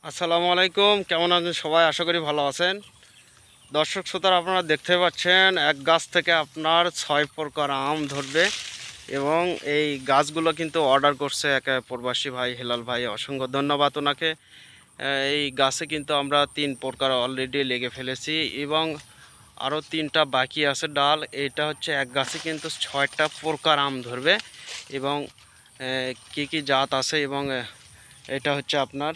আসসালামু আলাইকুম, কেমন আছেন সবাই? আশা করি ভালো আছেন। দর্শক শ্রোতারা, আপনারা দেখতে পাচ্ছেন এক গাছ থেকে আপনার 6 প্রকার আম ধরবে এবং এই গাছগুলো কিন্তু অর্ডার করছে এক প্রবাসী ভাই, হেলাল ভাই। অসংখ্য ধন্যবাদ ওনাকে। এই গাছে কিন্তু আমরা 3 প্রকার অলরেডি লেগে ফেলেছি এবং আরও 3টা বাকি আছে ডাল। এটা হচ্ছে এক গাছে কিন্তু 6টা প্রকার আম ধরবে এবং কি কি জাত আছে এবং এটা হচ্ছে আপনার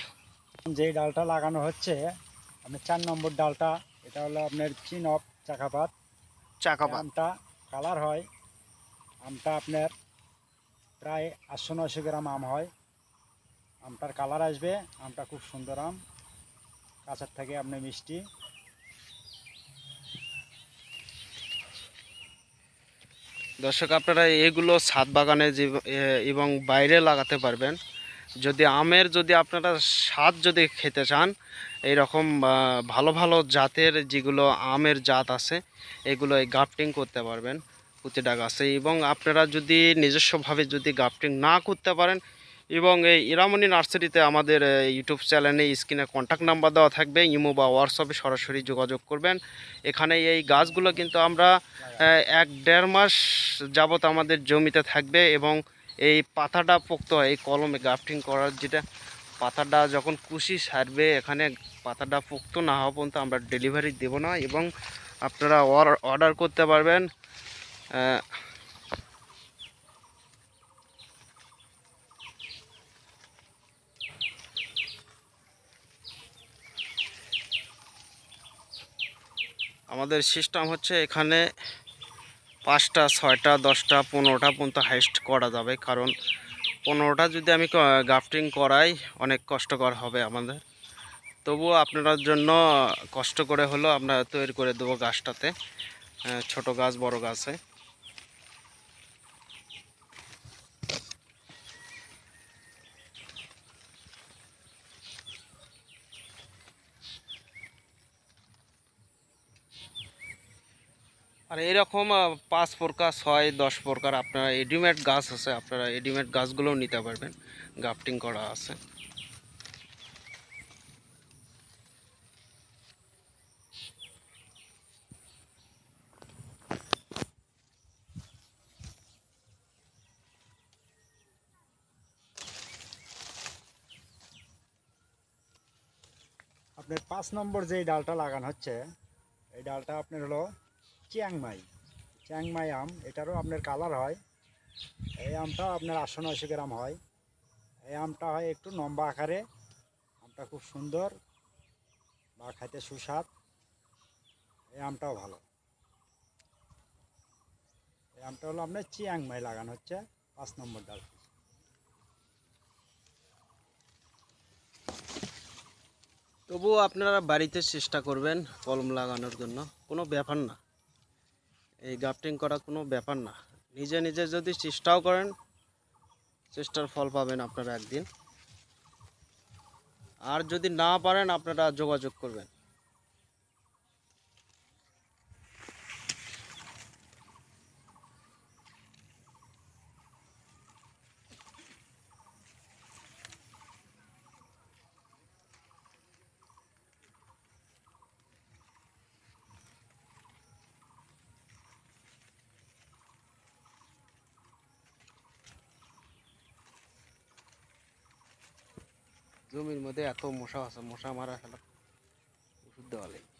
যে ডালটা লাগানো হচ্ছে আপনার 4 নম্বর ডালটা, এটা হলো আপনার চিন অফ চাকাপাত। এই চাকাপাত। আমটা কালার হয়, আমটা আপনার প্রায় 800-900 গ্রাম আম হয়। আমটার কালার আসবে, আমটা খুব সুন্দর আম, কাঁচার থেকে আপনি মিষ্টি। দর্শক, আপনারা এগুলো ছাদ বাগানে এবং বাইরে লাগাতে পারবেন। যদি আমের যদি আপনারা স্বাদ যদি খেতে চান, এই রকম ভালো ভালো জাতের যেগুলো আমের জাত আছে, এগুলো গ্রাফটিং করতে পারবেন প্রতিটা গাছে। এবং আপনারা যদি নিজস্বভাবে যদি গ্রাফটিং না করতে পারেন, এবং এই ইরামনি নার্সারিতে আমাদের ইউটিউব চ্যানেলে স্ক্রিনে কন্ট্যাক্ট নাম্বার দেওয়া থাকবে, ইমো বা হোয়াটসঅ্যাপে সরাসরি যোগাযোগ করবেন। এখানে এই গাছগুলো কিন্তু আমরা 1-1.5 মাস যাবত আমাদের জমিতে থাকবে এবং এই পাতাটা পোক্ত হয় এই কলমে গ্রাফটিং করার, যেটা পাতাটা যখন কুশি সারবে এখানে পাতাটা পোক্ত না হওয়া পর্যন্ত আমরা ডেলিভারি দেব না। এবং আপনারা অর্ডার করতে পারবেন। আমাদের সিস্টেম হচ্ছে এখানে 5টা 6টা 10টা 15টা পর্যন্ত হাইস্ট করা যাবে, কারণ 15টা যদি আমি গ্রাফটিং করাই অনেক কষ্টকর হবে আমাদের। তবুও আপনার জন্য কষ্ট করে হলো আমরা তৈরি করে দেবো গাছটাতে, ছোট গাছ বড় গাছে। আর এরকম 5 প্রকার 6-10 প্রকার আপনারা রেডিমেড গাছ আছে, আপনারা রেডিমেড গাছগুলোও নিতে পারবেন, গ্রাফটিং করা আছে। আপনার 5 নম্বর যেই ডালটা লাগানো হচ্ছে, এই ডালটা আপনার হলো চিয়াংমাই। চিয়াংমাই আম, এটারও আপনার কালার হয়। এই আমটা আপনার 800-900 গ্রাম হয়। এই আমটা হয় একটু লম্বা আকারে, আমটা খুব সুন্দর বা খাইতে সুস্বাদ। এই আমটাও ভালো। এই আমটা হলো আপনার চিয়াংমাই লাগানো হচ্ছে 5 নম্বর ডাল। তবুও আপনারা বাড়িতে চেষ্টা করবেন কলম লাগানোর জন্য, কোনো ব্যাপার না, এই গ্রাফটিং করা কোনো ব্যাপার না। নিজে নিজে যদি চেষ্টাও করেন, চেষ্টার ফল পাবেন আপনারা একদিন। আর যদি না পারেন আপনারা যোগাযোগ করবেন। জমির মধ্যে এত মশা আছে, মশা মারা খেলা ওষুধ দেওয়া লাগে।